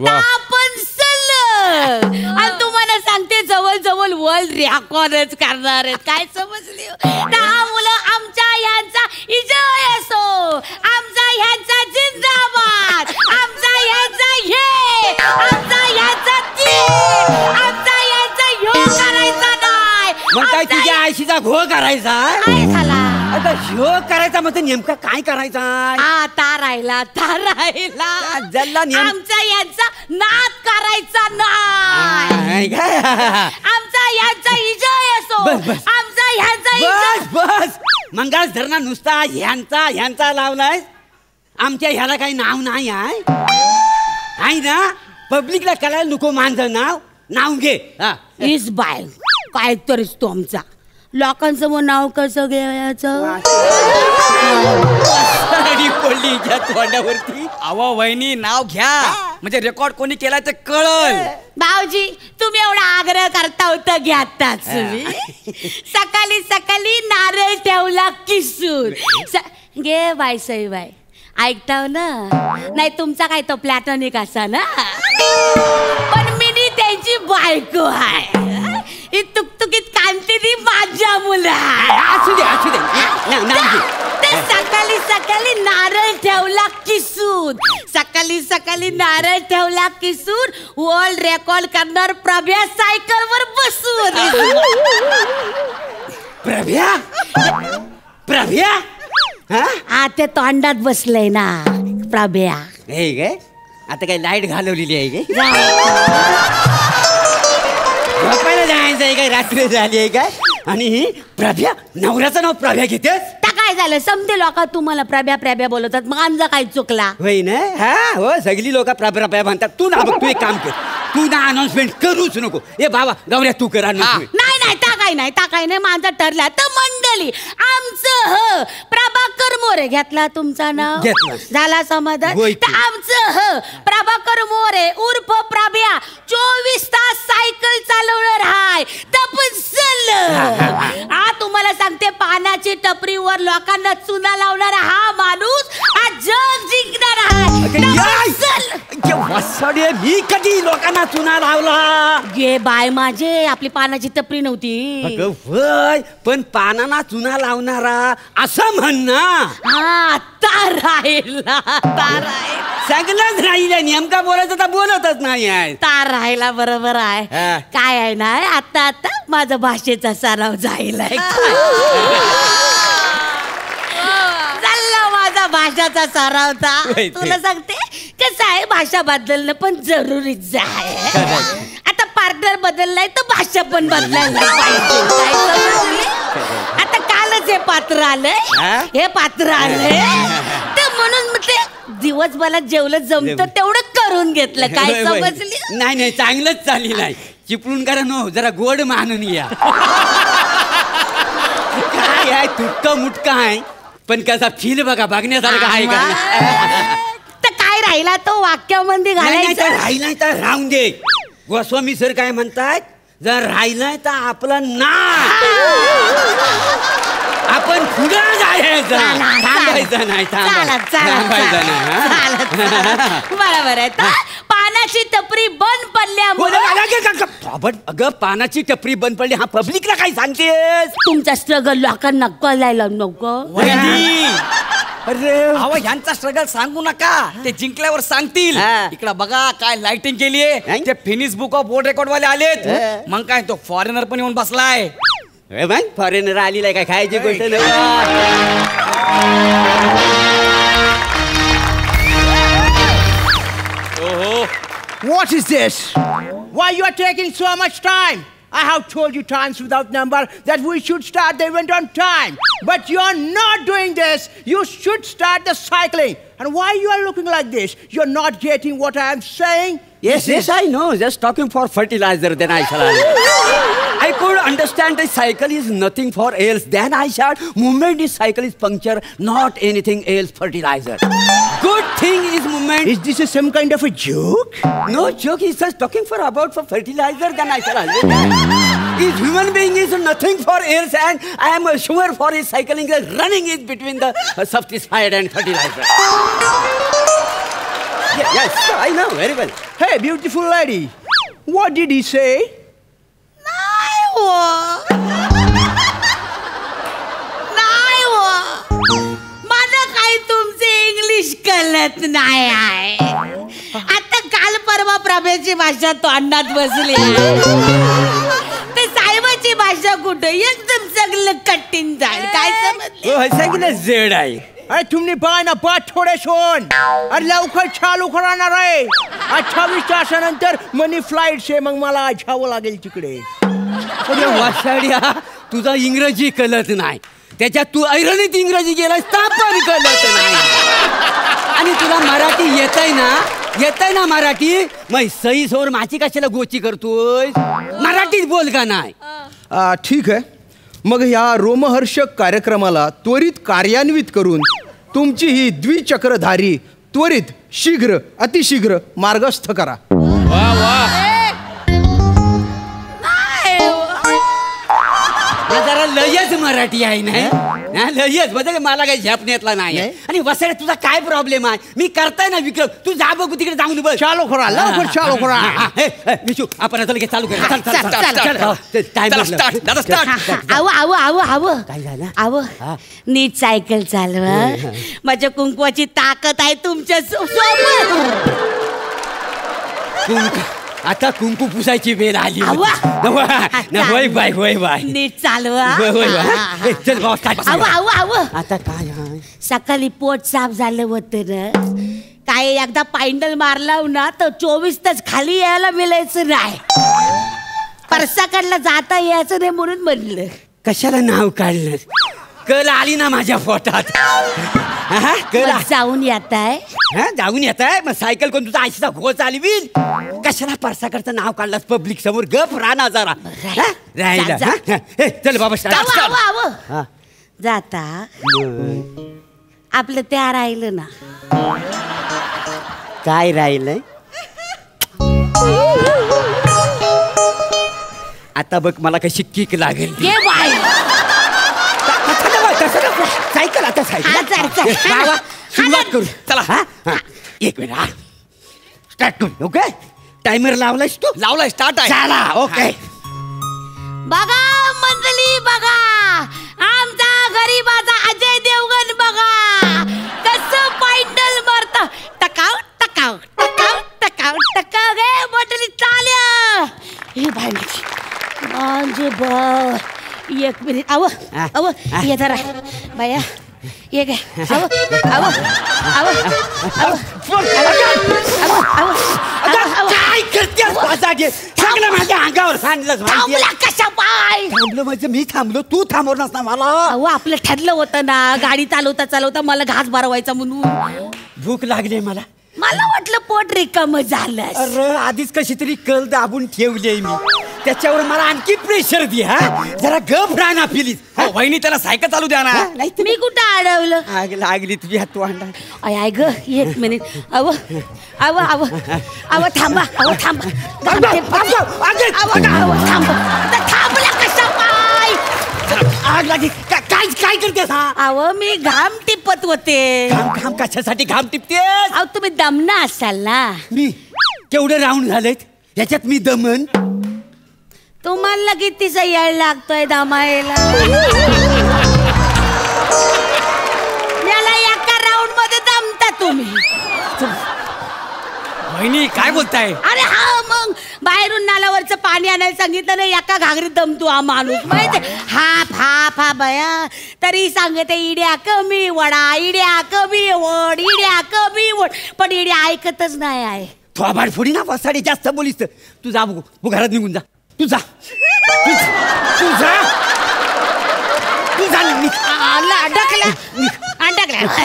आपण सलग आणि तुम्हाला सांगते जवळ जवळ वर्ल्ड रेकॉर्डच करणार आहेत. काय समजली? 10 मुलं आमच्या ह्यांचा विजय असो, आमचा ह्यांचा जिंदाबाद, आमचा ह्यांचा हे, आमचा ह्यांचा ते, आमचा ह्यांचा ह्यो करायचा नाही. मग काय तुझ्या आयशीचा घोळ करायचा? काय झाला? आता ह्यो करायचा म्हणजे नेमका काय करायचा? आता राहिला जल्ला आमचा यांचा नाद करायचा नाही. आमचा यांचा विजय असो, आमचा ह्यांचा बस बस मंगळाच धरणा नुसता ह्यांचा लावलाय. आमच्या ह्याला काही नाव नाही आहे ना. पब्लिकला कळायला नको माझं नाव घे. इस बाय काय तरीच तो आमचा लोकांसमोर नाव कसं घ्यायचं? पडली तोंडावरती. अहो वहिनी नाव घ्या म्हणजे रेकॉर्ड कोणी केला ते कळल. भाऊजी तुम्ही एवढा आग्रह करता होता घ्याताच सकाळी सकाळी नारळ ठेवला किसून घे बाय सई बाय. ऐकताव ना? नाही तुमचा काय तो प्लॅटॉनिक असा ना. पण मी त्यांची बायको आहे. ही तुकतुकीत कांती ती माझ्या मुलं. असू दे सकाळी सकाळी नारळ ठेवला किसून, सकाळी सकाळी नारळ ठेवला किसून वर्ल्ड रेकॉर्ड करणार प्रभ्या सायकल वर बसून. प्रभ्या हा ते तोंडात बसलंय ना प्रभ्या. हे गे आता काय लाईट घालवलेली आहे गे? झोपायला जायचं आहे काय? रात्री झाली आहे काय? आणि ही प्रभ्या नवऱ्याचं नाव प्रभ्या घेतेस? काय झालं? समजे लोक तुम्हाला प्रभ्या बोलवतात, मग आमचा काय चुकला? होय ना. हो सगळी लोक प्रभ्या म्हणतात. तू ना बघ तू एक काम कर, तू ना अनाउन्समेंट करूच नको. ए बाबा गौऱ्या तू कर अनाउन्समेंट. नाही टाकाय नाही माझा ठरला तर मंडळी आमचं प्रभाकर मोरे घेतला तुमचा नाव झाला समाधान. आमचं प्रभाकर मोरे उर्फ प्रभ्या 24 तास सायकल चालवणार हाय. तुम्हाला सांगते पानाची टपरीवर लोकांना चुना लावणारा हा माणूस आज जग जिंकणार आहे. मी कधी लोकांना चुना लावला? गे बाय माझे आपली पानाची टपरी नव्हती. होय पण पानाना चुना लावणारा असं म्हण ना. सगळंच राहिलं. नेमका बोलायचं तर बोलतच नाही. तार राहिला बरोबर आहे. काय आहे ना आता माझा भाषेचा सराव जायलाय. माझा भाषाचा सराव तुला सांगते कसं आहे भाषा बदलणं पण जरुरीच आहे. आता पार्टनर बदललाय तर भाषा पण बदलायला पाहिजे. आता कालच हे पात्र आलंय तर म्हणून ते दिवसभरात जेवलं जमतं तेवढं करून घेतलं. काय समजली? नाही चांगलंच चालली नाही. चिपळूण करा नो जरा गोड मानून या. काय आहे तुटका मुटका आहे पण कसा फील बघा बघण्यासारखा आहे का? तर काय राहिला तो वाक्यामध्ये घालायचं. राहिलाय तर राहून दे. गोस्वामी सर काय म्हणतात? जर राहिलाय तर आपलं ना आपण पुढे जायचं थांबायचं नाही. बरोबर आहे. पानाची टपरी बंद पडल्यामुळे अगं पानाची टपरी बंद पडली हा पब्लिकला काय सांगतेस? तुमचा स्ट्रगल लोकांना कळायला नको. अरे अहो ह्यांचा स्ट्रगल सांगू नका. ते जिंकल्यावर सांगतील. इकडे बघा काय लाइटिंग केलीये. ते finish book of world record वाले आलेत. मग काय तो फॉरेनर पण येऊन बसलाय. फॉरेनर आलेला आहे काय? खायची गोष्ट नाही. What is this? Why you are taking so much time? I have told you times without number that we should start the event on time. But you are not doing this. You should start the cycling. And why you are looking like this? You are not getting what I am saying? Yes, I know. Just talking for fertilizer, then I shall. I could understand the cycle is nothing for else. Then I shall. Movement is cycle is puncture, not anything else. Fertilizer. Good thing is movement. Is this some kind of a joke? No joke. He's just talking about fertilizer. Then I shall. Is human being is nothing for else, and I am sure for his cycling, running is between the substitute and fertilizer. Yes, I know very well. Hey, beautiful lady. What did he say? नाही हो मला काही तुमचे English कळत नाही आहे. आता काल परवा प्रभेची भाषा तोंडात बसली ते साहेबाची भाषा कुठं एकदम सगळं कठीण जाईल. काय समजले? सांगितलं जेड आहे. अरे तुमने पाय ना पाठ थोडे सोन. अरे लवकर चालू राहणार आहे. 28 तासानंतर मनी फ्लाईट शे. मग मला जावं लागेल तिकडे. वासाड्या तुझा इंग्रजी कळत नाही. त्याच्यात तू ऐरणीत इंग्रजी गेलास पण कळत नाही. आणि तुला मराठी येतय ना मराठी. मग सई सोर माझी कशाला गोची करतोय. मराठीत बोल का नाही. ठीक आहे. मग ह्या रोमहर्षक कार्यक्रमाला त्वरित कार्यान्वित करून तुमची ही द्विचक्रधारी त्वरित शीघ्र अतिशीघ्र मार्गस्थ करा. जरा लयच मराठी आहे ना. लयच म्हणजे मला काही झेपण्यातला नाही. आणि वसाड्या तुझा काय प्रॉब्लेम आहे. मी करताय ना विक्रम. तू जा बघू तिकडे जाऊन बघ. चालू करा लवकर चालू करा. विशू आपण आता लगेच चालू करू. काय झालं? आव नीट सायकल चालवा. माझ्या कुंकवाची ताकद आहे तुमच्या सोबत. आता कुंकू पुसायची वेळ आली. बाय नीट चालवा. चल बॉस आता काय सकाळी पोट साफ झालं होतं ना. काय एकदा पायंडल मारला ना तर 24 तास खाली यायला मिळायचं नाही. परसाकडला जाता यायचं नाही म्हणून म्हणलं. कशाला नाव काढलं. कल आली ना माझ्या पोटात. जाऊन येत आहे. जाऊन येत आहे. मग सायकल कोण तुझा आईचा घो चालवील. कशाला परसाकडचं नाव काढलास पब्लिक समोर. गप राहणार जरा. राहिला चल बाबा. जाता आपलं त्या राहिलं ना. काय राहिलंय. आता बघ मला कशी किक लागेल. सायकल आता सुरुवात करू. चला. एक मिनिट स्टार्ट करू. ओके टायमर लावलायस तू. लावलाय स्टार्ट आहे. चला ओके. बघा मंडळी बघा आमचा गरीबाचा अजय देवगण बघा कसं पायंडल मारत. टकाव टकाव टकाव टकाव टकाव गे मंडळी चाल्या. हे भांडची म्हणजे बघ. एक मिनिट आव ये जरा बाया ये काय. काय करतेस माझ्या अंगावर सांडलं. कशा पाय थांबलो म्हणजे मी थांबलो. तू थांबवर नसता मला. आपलं ठरलं होतं ना गाडी चालवता चालवता मला घास भरवायचा म्हणून. भूक लागली मला वाटलं पोट रिकामं झालं. अरे आधीच कशी तरी कल दाबून ठेवली मी. त्याच्यावर मला आणखी प्रेशर दे. जरा गप राहा ना प्लीज. वहिनी त्याला सायकल चालू द्या ना. मी कुठं अडवलं. आग लागली तुझी हात वांडा. आय ग एक मिनिट. अव थांबा. थांबला कशा पाय. आग लागली. काय करतेस. मी घाम टिपत होते. घाम कशासाठी घाम टिपतेस. तुम्ही दमना असाल ना. मी केवढे राऊंड झालेत याच्यात मी दमन. तुम्हाला कितीचा यायला लागतोय दमायला. याला एका राऊंड मध्ये दमता तुम्ही. वहिनी काय बोलताय. अरे हा मग बाहेरून नाल्यावरचं पाणी आणायला सांगितलं ना एका घागरीत दमतो हा माणूस माहिती. हा बया तरी सांगते इड्या कमी वडा इड्या कमी वड इड्या कमी वड. पण इड्या ऐकतच नाही आहे. थोबाड फोडी ना वसाडी जास्त बोलीस. तू जा बघू. तू घरात निघून जा. तू जा. अडकला